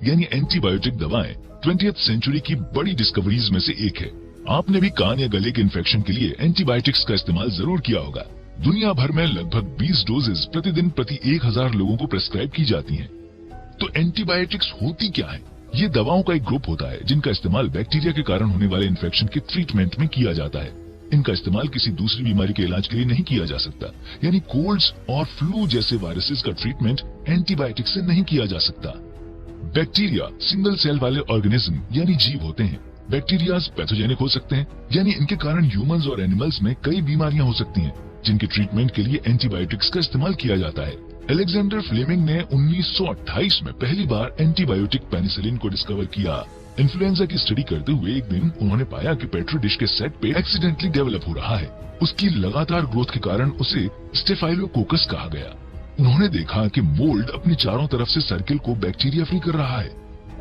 यानी एंटीबायोटिक दवाएं 20th century की बड़ी डिस्कवरीज में से एक है। आपने भी कान या गले के इन्फेक्शन के लिए एंटीबायोटिक्स का इस्तेमाल जरूर किया होगा। दुनिया भर में लगभग 20 डोजेज प्रतिदिन प्रति 1000 लोगों को प्रेस्क्राइब की जाती हैं। तो एंटीबायोटिक्स होती क्या है? ये दवाओं का एक ग्रुप होता है जिनका इस्तेमाल बैक्टीरिया के कारण होने वाले इन्फेक्शन के ट्रीटमेंट में किया जाता है। इनका इस्तेमाल किसी दूसरी बीमारी के इलाज के लिए नहीं किया जा सकता, यानी कोल्ड्स और फ्लू जैसे वायरसेस का ट्रीटमेंट एंटीबायोटिक से नहीं किया जा सकता। बैक्टीरिया सिंगल सेल वाले ऑर्गेनिज्म यानी जीव होते हैं। बैक्टीरियाज पैथोजेनिक हो सकते हैं, यानी इनके कारण ह्यूमंस और एनिमल्स में कई बीमारियां हो सकती हैं, जिनके ट्रीटमेंट के लिए एंटीबायोटिक्स का इस्तेमाल किया जाता है। अलेक्जेंडर फ्लेमिंग ने 1928 में पहली बार एंटीबायोटिक पेनिसिलिन को डिस्कवर किया। इन्फ्लुएंजा की स्टडी करते हुए एक दिन उन्होंने पाया कि पेट्री डिश के सेट पे एक्सीडेंटली डेवलप हो रहा है। उसकी लगातार ग्रोथ के कारण उसे स्टेफाइलोकोकस कहा गया। उन्होंने देखा कि मोल्ड अपनी चारों तरफ से सर्किल को बैक्टीरिया फ्री कर रहा है।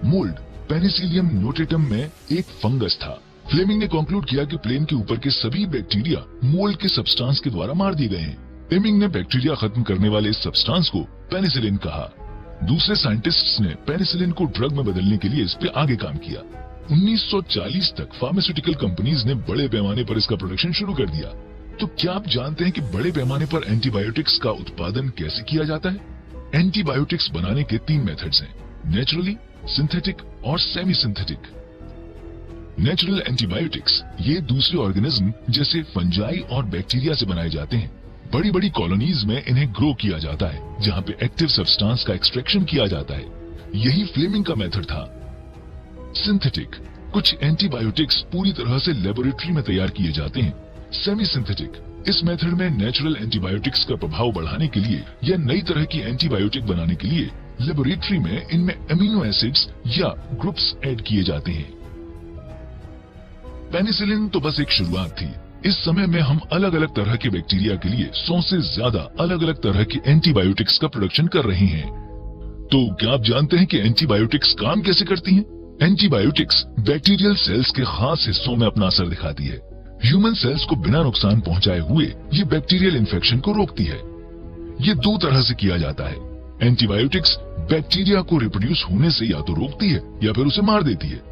मोल्ड पेनिसिलियम नोटेटम में एक फंगस था। फ्लेमिंग ने कंक्लूड किया कि प्लेन के ऊपर के सभी बैक्टीरिया मोल्ड के सब्सटेंस के द्वारा मार दिए गए हैं। फ्लेमिंग ने बैक्टीरिया खत्म करने वाले इस सब्सटेंस को पेनिसिलिन कहा। दूसरे साइंटिस्ट्स ने पेनिसिलिन को ड्रग में बदलने के लिए इस पे आगे काम किया। 1940 तक फार्मास्यूटिकल कंपनीज ने बड़े पैमाने पर इसका प्रोडक्शन शुरू कर दिया। तो क्या आप जानते हैं कि बड़े पैमाने पर एंटीबायोटिक्स का उत्पादन कैसे किया जाता है? एंटीबायोटिक्स बनाने के 3 मेथड्स हैं, नेचुरली, सिंथेटिक और सेमी सिंथेटिक। नेचुरल एंटीबायोटिक्स ये दूसरे ऑर्गेनिज्म जैसे फंजाई और बैक्टीरिया से बनाए जाते हैं। बड़ी बड़ी कॉलोनीज में इन्हें ग्रो किया जाता है, जहाँ पे एक्टिव सब्सटेंस का एक्सट्रैक्शन किया जाता है। यही फ्लेमिंग का मेथड था। सिंथेटिक कुछ एंटीबायोटिक्स पूरी तरह से लेबोरेटरी में तैयार किए जाते हैं। सेमी सिंथेटिक इस मेथड में नेचुरल एंटीबायोटिक्स का प्रभाव बढ़ाने के लिए या नई तरह की एंटीबायोटिक बनाने के लिए लेबोरेटरी में इनमें अमीनो एसिड्स या ग्रुप्स ऐड किए जाते हैं। पेनिसिलिन तो बस एक शुरुआत थी। इस समय में हम अलग अलग तरह के बैक्टीरिया के लिए 100 से ज्यादा अलग अलग तरह के एंटीबायोटिक्स का प्रोडक्शन कर रहे हैं। तो क्या आप जानते हैं कि एंटीबायोटिक्स काम कैसे करती हैं? एंटीबायोटिक्स बैक्टीरियल सेल्स के खास हिस्सों में अपना असर दिखाती है। ह्यूमन सेल्स को बिना नुकसान पहुंचाए हुए ये बैक्टीरियल इन्फेक्शन को रोकती है। ये 2 तरह से किया जाता है। एंटीबायोटिक्स बैक्टीरिया को रिप्रोड्यूस होने से या तो रोकती है या फिर उसे मार देती है।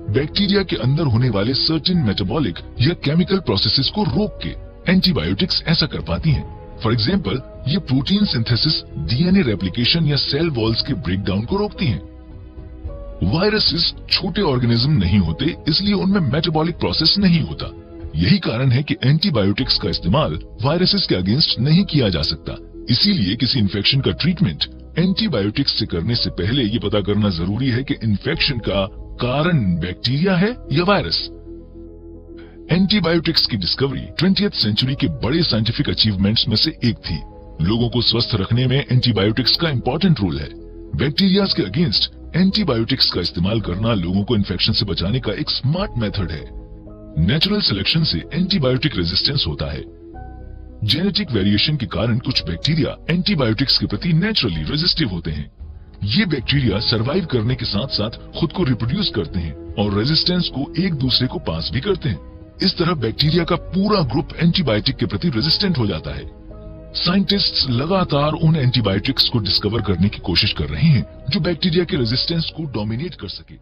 बैक्टीरिया के अंदर होने वाले सर्टेन मेटाबॉलिक या केमिकल प्रोसेसेस को रोक के एंटीबायोटिक्स ऐसा कर पाती हैं। फॉर एग्जांपल, ये प्रोटीन सिंथेसिस, डीएनए रेप्लिकेशन या सेल वॉल्स के ब्रेकडाउन को रोकती हैं। वायरसेस छोटे ऑर्गेनिज्म नहीं होते, इसलिए उनमें मेटाबॉलिक प्रोसेस नहीं होता। यही कारण है कि एंटीबायोटिक्स का इस्तेमाल वायरसेस के अगेंस्ट नहीं किया जा सकता। इसीलिए किसी इन्फेक्शन का ट्रीटमेंट एंटीबायोटिक्स से करने से पहले ये पता करना जरूरी है कि इन्फेक्शन का कारण बैक्टीरिया है या वायरस। एंटीबायोटिक्स की डिस्कवरी 20th सेंचुरी के बड़े साइंटिफिक अचीवमेंट्स में से एक थी। लोगों को स्वस्थ रखने में एंटीबायोटिक्स का इंपॉर्टेंट रोल है। बैक्टीरियाज के अगेंस्ट एंटीबायोटिक्स का इस्तेमाल करना लोगों को इन्फेक्शन से बचाने का एक स्मार्ट मेथड है। नेचुरल सिलेक्शन से एंटीबायोटिक रेजिस्टेंस होता है। जेनेटिक वेरिएशन के कारण कुछ बैक्टीरिया एंटीबायोटिक्स के प्रति नेचुरली रेजिस्टिव होते हैं। ये बैक्टीरिया सरवाइव करने के साथ साथ खुद को रिप्रोड्यूस करते हैं और रेजिस्टेंस को एक दूसरे को पास भी करते हैं। इस तरह बैक्टीरिया का पूरा ग्रुप एंटीबायोटिक के प्रति रेजिस्टेंट हो जाता है। साइंटिस्ट्स लगातार उन एंटीबायोटिक्स को डिस्कवर करने की कोशिश कर रहे हैं जो बैक्टीरिया के रेजिस्टेंस को डोमिनेट कर सके।